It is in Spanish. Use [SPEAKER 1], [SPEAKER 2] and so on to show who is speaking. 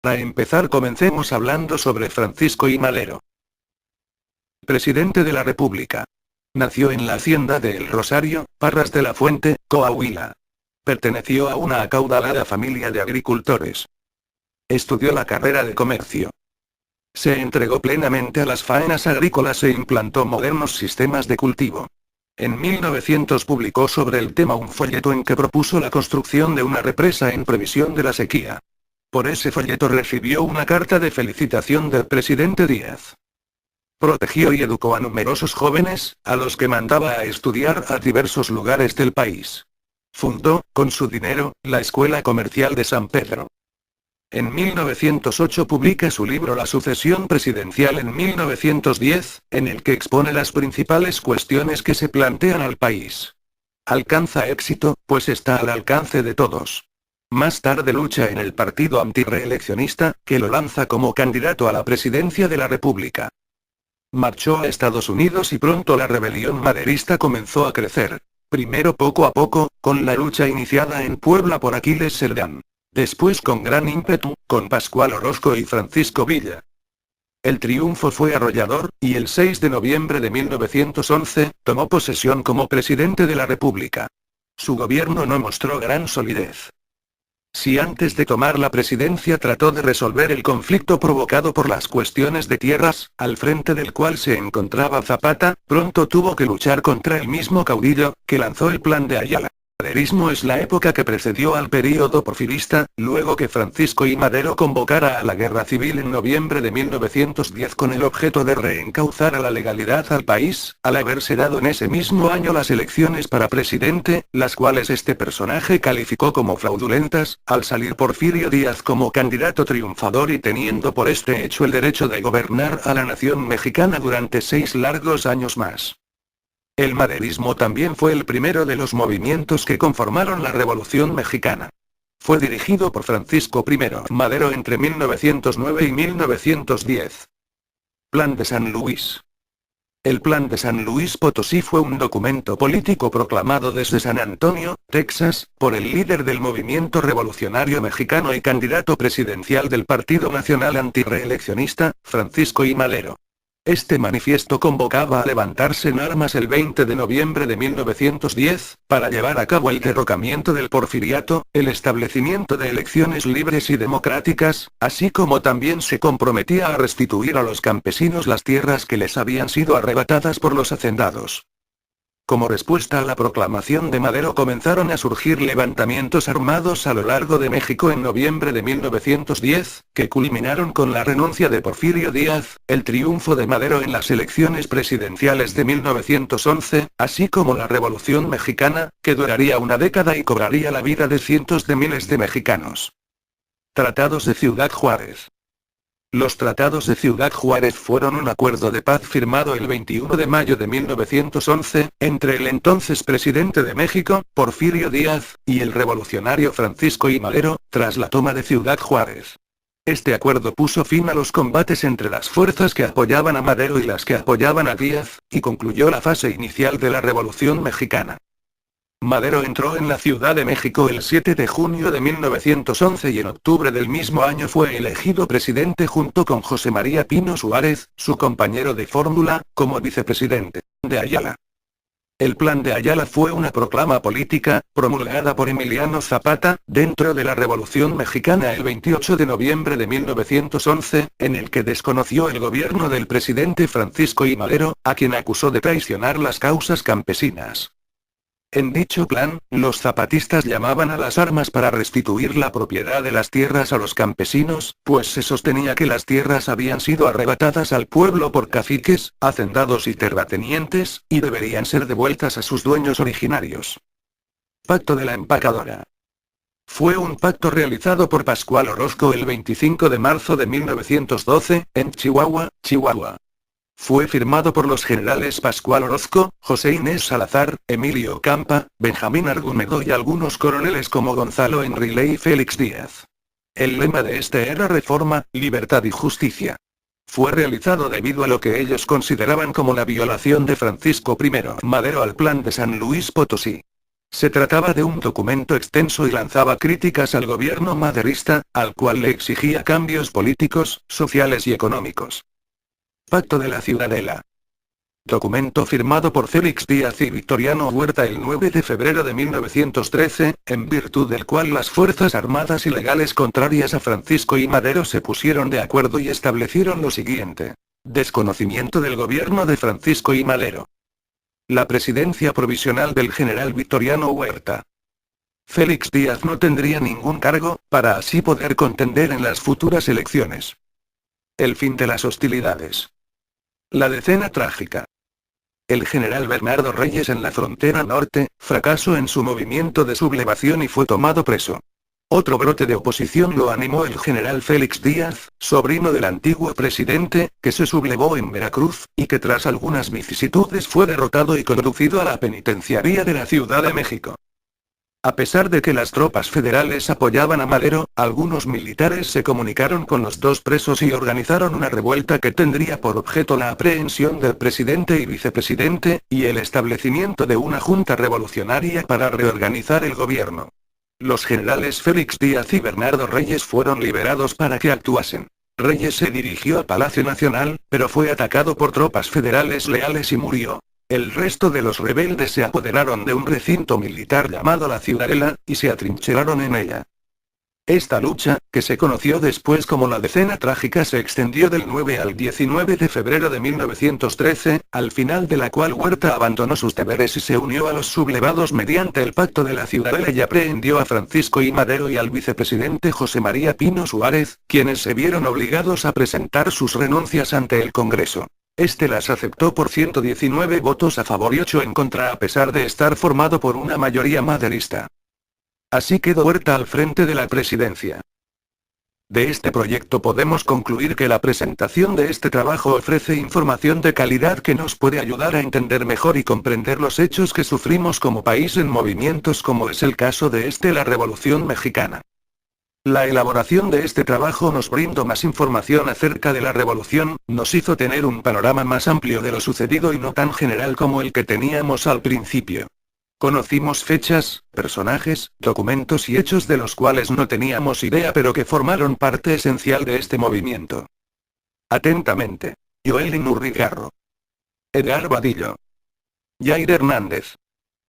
[SPEAKER 1] Para empezar, comencemos hablando sobre Francisco I. Madero. Presidente de la República. Nació en la hacienda de El Rosario, Parras de la Fuente, Coahuila. Perteneció a una acaudalada familia de agricultores. Estudió la carrera de comercio. Se entregó plenamente a las faenas agrícolas e implantó modernos sistemas de cultivo. En 1900 publicó sobre el tema un folleto en que propuso la construcción de una represa en previsión de la sequía. Por ese folleto recibió una carta de felicitación del presidente Díaz. Protegió y educó a numerosos jóvenes, a los que mandaba a estudiar a diversos lugares del país. Fundó, con su dinero, la Escuela Comercial de San Pedro. En 1908 publica su libro La sucesión presidencial en 1910, en el que expone las principales cuestiones que se plantean al país. Alcanza éxito, pues está al alcance de todos. Más tarde lucha en el partido antirreeleccionista, que lo lanza como candidato a la presidencia de la República. Marchó a Estados Unidos y pronto la rebelión maderista comenzó a crecer. Primero poco a poco, con la lucha iniciada en Puebla por Aquiles Cerdán. Después con gran ímpetu, con Pascual Orozco y Francisco Villa. El triunfo fue arrollador, y el 6 de noviembre de 1911, tomó posesión como presidente de la República. Su gobierno no mostró gran solidez. Si antes de tomar la presidencia trató de resolver el conflicto provocado por las cuestiones de tierras, al frente del cual se encontraba Zapata, pronto tuvo que luchar contra el mismo caudillo, que lanzó el Plan de Ayala. El maderismo es la época que precedió al período porfirista, luego que Francisco I. Madero convocara a la guerra civil en noviembre de 1910 con el objeto de reencauzar a la legalidad al país, al haberse dado en ese mismo año las elecciones para presidente, las cuales este personaje calificó como fraudulentas, al salir Porfirio Díaz como candidato triunfador y teniendo por este hecho el derecho de gobernar a la nación mexicana durante 6 largos años más. El maderismo también fue el primero de los movimientos que conformaron la Revolución Mexicana. Fue dirigido por Francisco I. Madero entre 1909 y 1910. Plan de San Luis. El Plan de San Luis Potosí fue un documento político proclamado desde San Antonio, Texas, por el líder del movimiento revolucionario mexicano y candidato presidencial del Partido Nacional Antirreeleccionista, Francisco I. Madero. Este manifiesto convocaba a levantarse en armas el 20 de noviembre de 1910, para llevar a cabo el derrocamiento del porfiriato, el establecimiento de elecciones libres y democráticas, así como también se comprometía a restituir a los campesinos las tierras que les habían sido arrebatadas por los hacendados. Como respuesta a la proclamación de Madero comenzaron a surgir levantamientos armados a lo largo de México en noviembre de 1910, que culminaron con la renuncia de Porfirio Díaz, el triunfo de Madero en las elecciones presidenciales de 1911, así como la Revolución Mexicana, que duraría una década y cobraría la vida de cientos de miles de mexicanos. Tratados de Ciudad Juárez. Los Tratados de Ciudad Juárez fueron un acuerdo de paz firmado el 21 de mayo de 1911, entre el entonces presidente de México, Porfirio Díaz, y el revolucionario Francisco I. Madero, tras la toma de Ciudad Juárez. Este acuerdo puso fin a los combates entre las fuerzas que apoyaban a Madero y las que apoyaban a Díaz, y concluyó la fase inicial de la Revolución Mexicana. Madero entró en la Ciudad de México el 7 de junio de 1911 y en octubre del mismo año fue elegido presidente junto con José María Pino Suárez, su compañero de fórmula, como vicepresidente de Ayala. El Plan de Ayala fue una proclama política, promulgada por Emiliano Zapata, dentro de la Revolución Mexicana el 28 de noviembre de 1911, en el que desconoció el gobierno del presidente Francisco I. Madero, a quien acusó de traicionar las causas campesinas. En dicho plan, los zapatistas llamaban a las armas para restituir la propiedad de las tierras a los campesinos, pues se sostenía que las tierras habían sido arrebatadas al pueblo por caciques, hacendados y terratenientes, y deberían ser devueltas a sus dueños originarios. Pacto de la Empacadora. Fue un pacto realizado por Pascual Orozco el 25 de marzo de 1912, en Chihuahua, Chihuahua. Fue firmado por los generales Pascual Orozco, José Inés Salazar, Emilio Campa, Benjamín Argumedo y algunos coroneles como Gonzalo Enrile y Félix Díaz. El lema de este era Reforma, Libertad y Justicia. Fue realizado debido a lo que ellos consideraban como la violación de Francisco I. Madero al Plan de San Luis Potosí. Se trataba de un documento extenso y lanzaba críticas al gobierno maderista, al cual le exigía cambios políticos, sociales y económicos. Pacto de la Ciudadela. Documento firmado por Félix Díaz y Victoriano Huerta el 9 de febrero de 1913, en virtud del cual las fuerzas armadas y legales contrarias a Francisco I. Madero se pusieron de acuerdo y establecieron lo siguiente. Desconocimiento del gobierno de Francisco I. Madero. La presidencia provisional del general Victoriano Huerta. Félix Díaz no tendría ningún cargo, para así poder contender en las futuras elecciones. El fin de las hostilidades. La decena trágica. El general Bernardo Reyes en la frontera norte, fracasó en su movimiento de sublevación y fue tomado preso. Otro brote de oposición lo animó el general Félix Díaz, sobrino del antiguo presidente, que se sublevó en Veracruz, y que tras algunas vicisitudes fue derrotado y conducido a la penitenciaría de la Ciudad de México. A pesar de que las tropas federales apoyaban a Madero, algunos militares se comunicaron con los dos presos y organizaron una revuelta que tendría por objeto la aprehensión del presidente y vicepresidente, y el establecimiento de una junta revolucionaria para reorganizar el gobierno. Los generales Félix Díaz y Bernardo Reyes fueron liberados para que actuasen. Reyes se dirigió al Palacio Nacional, pero fue atacado por tropas federales leales y murió. El resto de los rebeldes se apoderaron de un recinto militar llamado la Ciudadela, y se atrincheraron en ella. Esta lucha, que se conoció después como la Decena Trágica, se extendió del 9 al 19 de febrero de 1913, al final de la cual Huerta abandonó sus deberes y se unió a los sublevados mediante el Pacto de la Ciudadela y aprehendió a Francisco I. Madero y al vicepresidente José María Pino Suárez, quienes se vieron obligados a presentar sus renuncias ante el Congreso. Este las aceptó por 119 votos a favor y 8 en contra, a pesar de estar formado por una mayoría maderista. Así quedó Huerta al frente de la presidencia. De este proyecto podemos concluir que la presentación de este trabajo ofrece información de calidad que nos puede ayudar a entender mejor y comprender los hechos que sufrimos como país en movimientos como es el caso de la Revolución Mexicana. La elaboración de este trabajo nos brindó más información acerca de la revolución, nos hizo tener un panorama más amplio de lo sucedido y no tan general como el que teníamos al principio. Conocimos fechas, personajes, documentos y hechos de los cuales no teníamos idea pero que formaron parte esencial de este movimiento. Atentamente. Joel Inurrigarro. Edgar Vadillo. Jair Hernández.